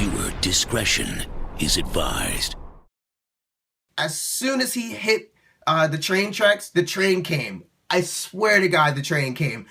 Viewer discretion is advised. As soon as he hit the train tracks, the train came. I swear to God, the train came.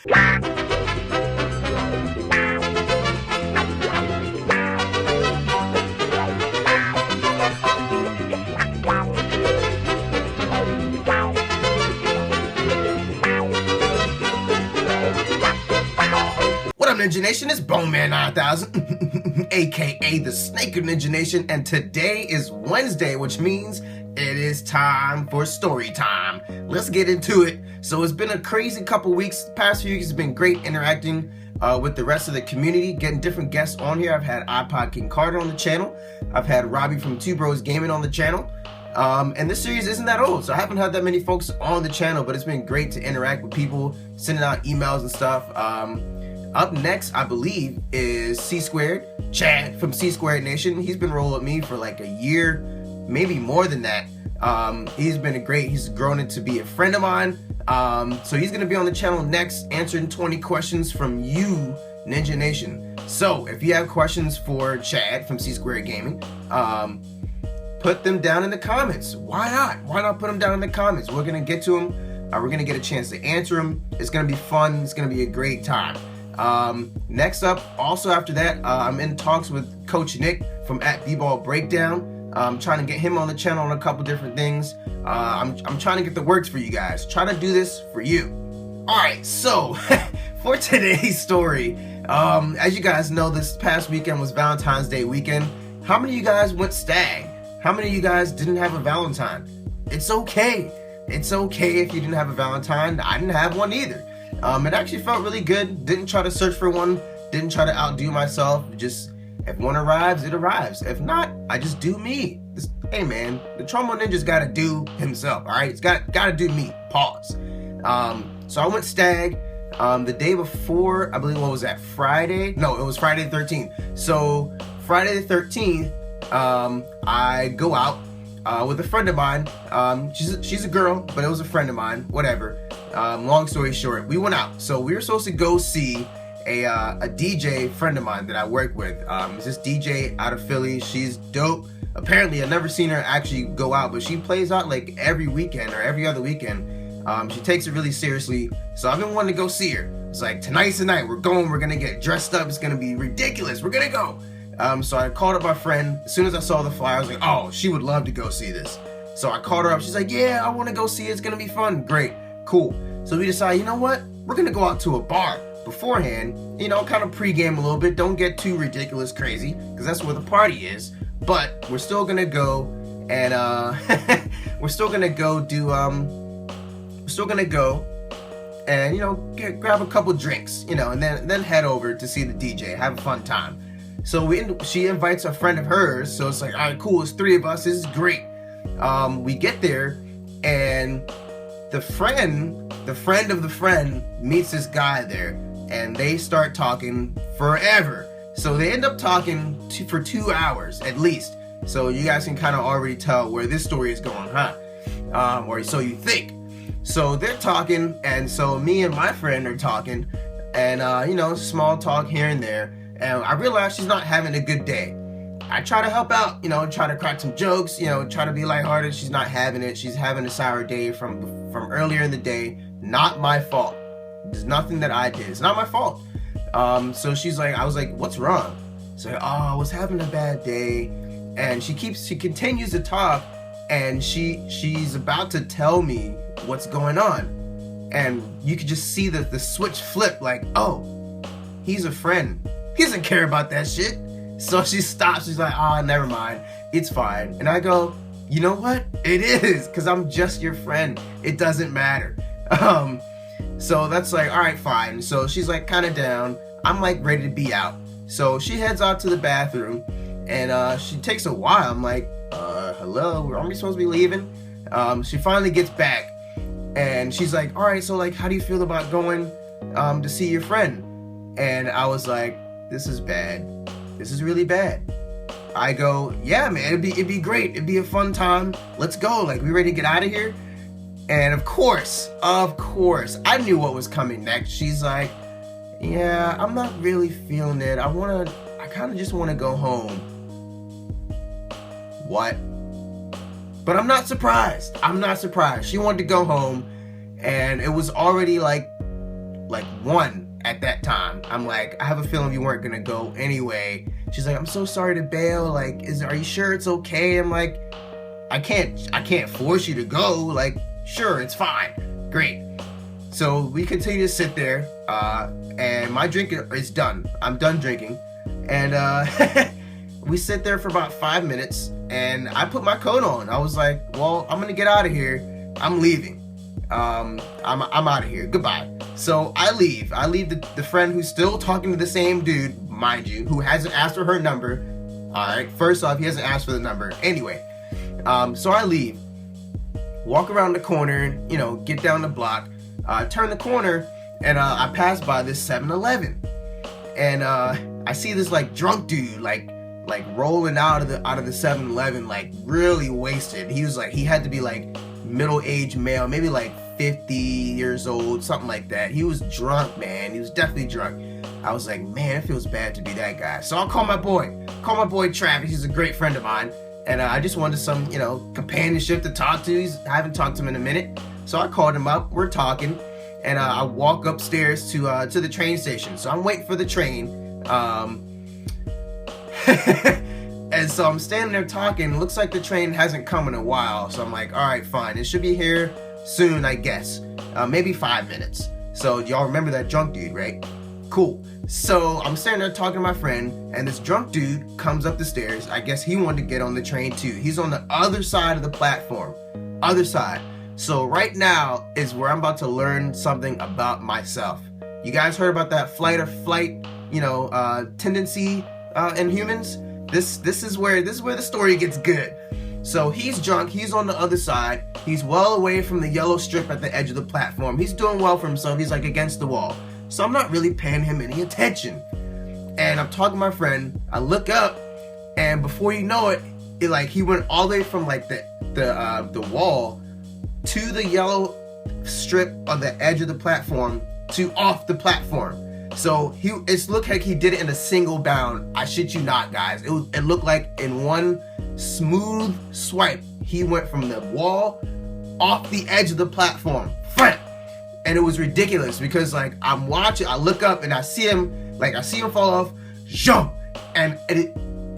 What up, Ninja Nation? It's Boneman 9000, aka the Snake of Ninja Nation, and today is Wednesday, which means it is time for story time. Let's get into it. So it's been a crazy couple weeks. The past few weeks has been great interacting with the rest of the community, getting different guests on here. I've had iPod King Carter on the channel. I've had Robbie from Two Bros Gaming on the channel. And this series isn't that old, so I haven't had that many folks on the channel, but it's been great to interact with people, sending out emails and stuff. Up next, I believe, is C Squared, Chad from C Squared Nation. He's been rolling with me for like a year, maybe more than that. He's been he's grown into be a friend of mine. So he's gonna be on the channel next, answering 20 questions from you, Ninja Nation. So if you have questions for Chad from C Squared Gaming, put them down in the comments. Why not? Why not put them down in the comments? We're gonna get to them. We're gonna get a chance to answer them. It's gonna be fun. It's gonna be a great time. Next up, also after that, I'm in talks with Coach Nick from @B-Ball Breakdown. I'm trying to get him on the channel on a couple different things. I'm trying to get the works for you guys. Trying to do this for you. Alright, so for today's story, as you guys know, this past weekend was Valentine's Day weekend. How many of you guys went stag? How many of you guys didn't have a Valentine? It's okay. It's okay if you didn't have a Valentine. I didn't have one either. It actually felt really good. Didn't try to search for one. Didn't try to outdo myself. Just, if one arrives, it arrives. If not, I just do me. Hey man, the Trombone Ninja's gotta do himself, alright? It's gotta do me. Pause. So I went stag. The day before, I believe, what was that, Friday? No, it was Friday the 13th. So, Friday the 13th, I go out with a friend of mine. She's a girl, but it was a friend of mine, whatever. Long story short, we went out. So we were supposed to go see a DJ friend of mine that I work with. It's this DJ out of Philly. She's dope. Apparently, I've never seen her actually go out, but she plays out like every weekend or every other weekend. She takes it really seriously. So I've been wanting to go see her. It's like, tonight's the night. We're gonna get dressed up. It's gonna be ridiculous. We're gonna go. So I called up my friend. As soon as I saw the flyer, I was like, oh, she would love to go see this. So I called her up. She's like, yeah, I want to go see it. It's gonna be fun. Great. Cool. So we decided, you know what? We're gonna go out to a bar beforehand, you know, kind of pregame a little bit. Don't get too ridiculous crazy, because that's where the party is. But we're still gonna go and we're still gonna go and, you know, grab a couple drinks, you know, and then head over to see the DJ, have a fun time. So she invites a friend of hers, so it's like, all right, cool, it's 3 of us, this is great. We get there, and the friend of the friend meets this guy there, and they start talking forever. So they end up talking for 2 hours at least. So you guys can kind of already tell where this story is going, huh? Or so you think. So they're talking, and so me and my friend are talking, and you know, small talk here and there, and I realize she's not having a good day. I try to help out, you know, try to crack some jokes, you know, try to be lighthearted. She's not having it. She's having a sour day from earlier in the day. Not my fault. There's nothing that I did. It's not my fault. So she's like, I was like, what's wrong? So oh, I was having a bad day, and she continues to talk, and she's about to tell me what's going on, and you could just see the switch flip, like, oh, he's a friend. He doesn't care about that shit. So she stops. She's like, oh, never mind. It's fine. And I go, you know what? It is, because I'm just your friend. It doesn't matter. So that's like, all right, fine. So she's like kind of down. I'm like ready to be out. So she heads out to the bathroom, and she takes a while. I'm like, hello, aren't we supposed to be leaving? She finally gets back, and she's like, all right, so like, how do you feel about going to see your friend? And I was like, this is bad. This is really bad. I go, yeah, man, it'd be great. It'd be a fun time. Let's go. Like, we ready to get out of here? And of course, I knew what was coming next. She's like, yeah, I'm not really feeling it. I kind of just want to go home. what? But I'm not surprised. I'm not surprised. She wanted to go home, and it was already like 1 at that time. I'm like, I have a feeling you weren't gonna go anyway. She's like, I'm so sorry to bail. Like, are you sure it's okay? I'm like, I can't force you to go. Like, sure, it's fine. Great. So we continue to sit there, and my drink is done. I'm done drinking, and we sit there for about 5 minutes, and I put my coat on. I was like, well, I'm gonna get out of here. I'm leaving. I'm out of here. Goodbye. So I leave. I leave the friend who's still talking to the same dude, mind you, who hasn't asked for her number. All right. First off, he hasn't asked for the number. Anyway, so I leave. Walk around the corner, you know, get down the block, turn the corner, and I pass by this 7-Eleven, and I see this like drunk dude like rolling out of the 7-Eleven, like really wasted. He was like, he had to be like middle-aged male, maybe like 50 years old, something like that. He was drunk, man. He was definitely drunk. I was like, man, it feels bad to be that guy. So I'll call my boy Travis. He's a great friend of mine. And I just wanted some, you know, companionship to talk to. I haven't talked to him in a minute. So I called him up. We're talking. And I walk upstairs to the train station. So I'm waiting for the train. And so I'm standing there talking. Looks like the train hasn't come in a while. So I'm like, all right, fine. It should be here soon, I guess. Maybe 5 minutes. So y'all remember that drunk dude, right? Cool. So I'm standing there talking to my friend, and this drunk dude comes up the stairs. I guess he wanted to get on the train too. He's on the other side of the platform. Other side. So right now is where I'm about to learn something about myself. You guys heard about that flight or flight, you know, tendency in humans? This is where the story gets good. So he's drunk, he's on the other side, he's well away from the yellow strip at the edge of the platform. He's doing well for himself, he's like against the wall. So I'm not really paying him any attention. And I'm talking to my friend, I look up, and before you know it, like he went all the way from like the wall to the yellow strip on the edge of the platform to off the platform. So it looked like he did it in a single bound. I shit you not, guys. It looked like in one smooth swipe, he went from the wall off the edge of the platform. Front. And it was ridiculous because like I'm watching, I look up and I see him fall off, jump, and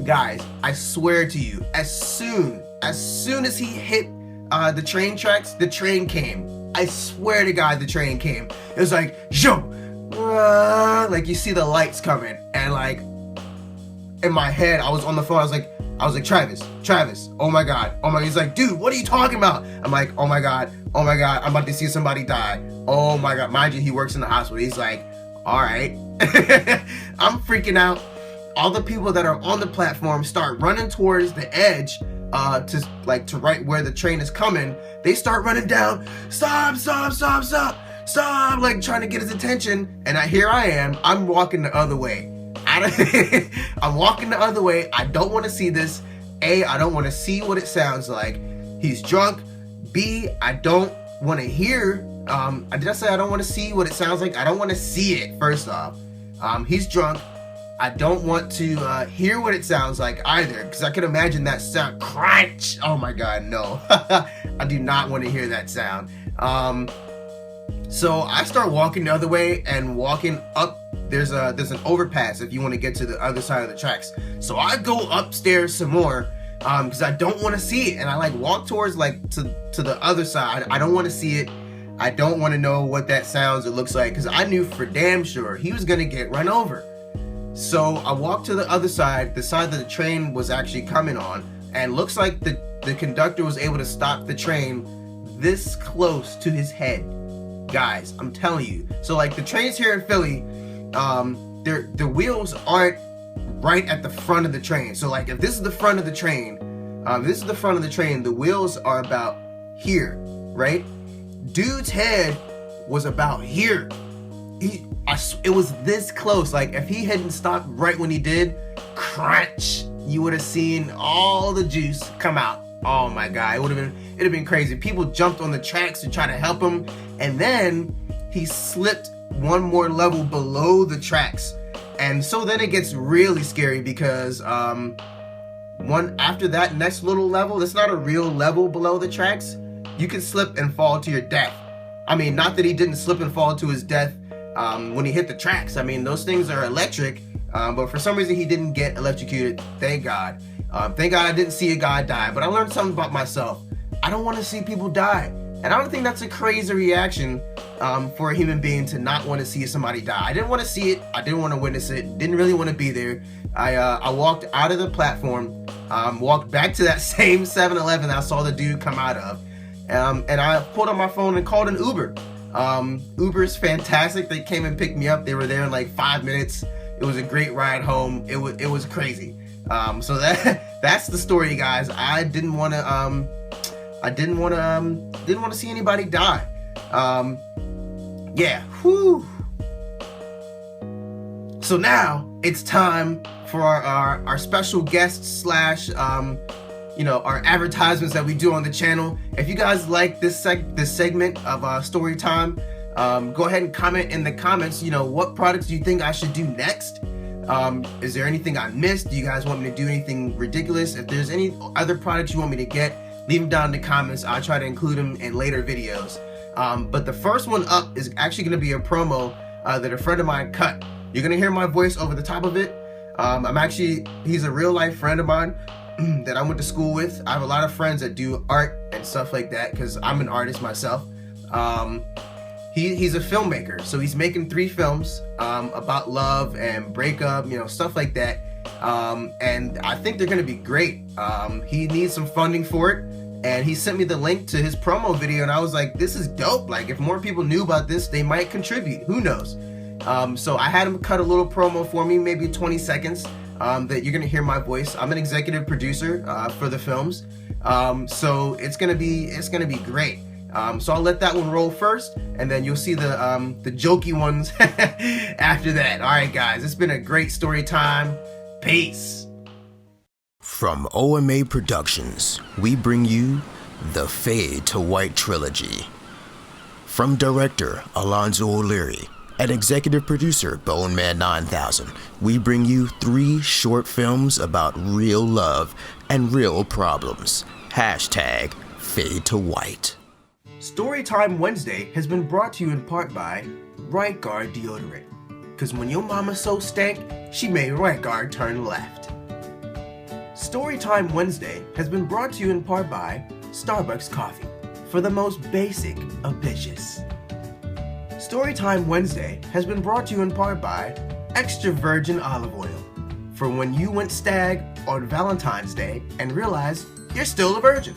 guys, I swear to you, as soon as he hit the train tracks, the train came. I swear to God, the train came. It was like jump, like you see the lights coming, and like in my head, I was on the phone. I was like, Travis, oh my God. He's like, dude, what are you talking about? I'm like, oh my God, I'm about to see somebody die. Oh my God, mind you, he works in the hospital. He's like, all right. I'm freaking out. All the people that are on the platform start running towards the edge, to right where the train is coming. They start running down, stop, like trying to get his attention. And here I am, I'm walking the other way. I'm walking the other way. I don't want to see this. A, I don't want to see what it sounds like. He's drunk. B, I don't want to hear. Did I say I don't want to see what it sounds like? I don't want to see it, first off. He's drunk. I don't want to hear what it sounds like either, because I can imagine that sound. Crunch. Oh my God, no. I do not want to hear that sound. So I start walking the other way and walking up. There's an overpass if you want to get to the other side of the tracks. So I go upstairs some more because I don't want to see it, and I like walk towards like to the other side. I don't want to see it. I don't want to know what that sounds or looks like, because I knew for damn sure he was gonna get run over. So I walked to the other side, the side that the train was actually coming on, and looks like the conductor was able to stop the train this close to his head. Guys, I'm telling you. So like the trains here in Philly, the wheels aren't right at the front of the train. So like if this is the front of the train, the wheels are about here, right? Dude's head was about here. It was this close. Like if he hadn't stopped right when he did, crunch, you would have seen all the juice come out. Oh my God, it'd have been crazy. People jumped on the tracks to try to help him, and then he slipped one more level below the tracks. And so then it gets really scary because one after that next little level, it's not a real level below the tracks. You can slip and fall to your death. I mean, not that he didn't slip and fall to his death when he hit the tracks. I mean, those things are electric, but for some reason he didn't get electrocuted. Thank God. Thank God I didn't see a guy die. But I learned something about myself. I don't want to see people die. And I don't think that's a crazy reaction for a human being to not want to see somebody die. I didn't want to see it. I didn't want to witness it. Didn't really want to be there. I walked out of the platform, walked back to that same 7-Eleven I saw the dude come out of. And I pulled on my phone and called an Uber. Uber's fantastic. They came and picked me up. They were there in like 5 minutes. It was a great ride home. It was crazy. So that's the story, guys. I didn't want to see anybody die. Yeah. Whew. So now it's time for our special guests slash our advertisements that we do on the channel. If you guys like this segment of story time, go ahead and comment in the comments, what products do you think I should do next? Is there anything I missed? Do you guys want me to do anything ridiculous? If there's any other products you want me to get, leave them down in the comments. I'll try to include them in later videos. But the first one up is actually going to be a promo that a friend of mine cut. You're going to hear my voice over the top of it. He's a real life friend of mine that I went to school with. I have a lot of friends that do art and stuff like that because I'm an artist myself. He's a filmmaker, so he's making 3 films about love and breakup, stuff like that. And I think they're gonna be great. He needs some funding for it, and he sent me the link to his promo video, and I was like, this is dope. Like, if more people knew about this, they might contribute. Who knows? So I had him cut a little promo for me, maybe 20 seconds. That you're gonna hear my voice. I'm an executive producer for the films, so it's gonna be great. So I'll let that one roll first, and then you'll see the jokey ones after that. All right, guys, it's been a great story time. Peace. From OMA Productions, we bring you the Fade to White Trilogy. From director Alonzo O'Leary and executive producer Boneman 9000, we bring you 3 short films about real love and real problems. Hashtag Fade to White. Storytime Wednesday has been brought to you in part by Right Guard Deodorant. Cause when your mama so stank, she made Right Guard turn left. Storytime Wednesday has been brought to you in part by Starbucks Coffee, for the most basic of bitches. Storytime Wednesday has been brought to you in part by Extra Virgin Olive Oil, for when you went stag on Valentine's Day and realized you're still a virgin.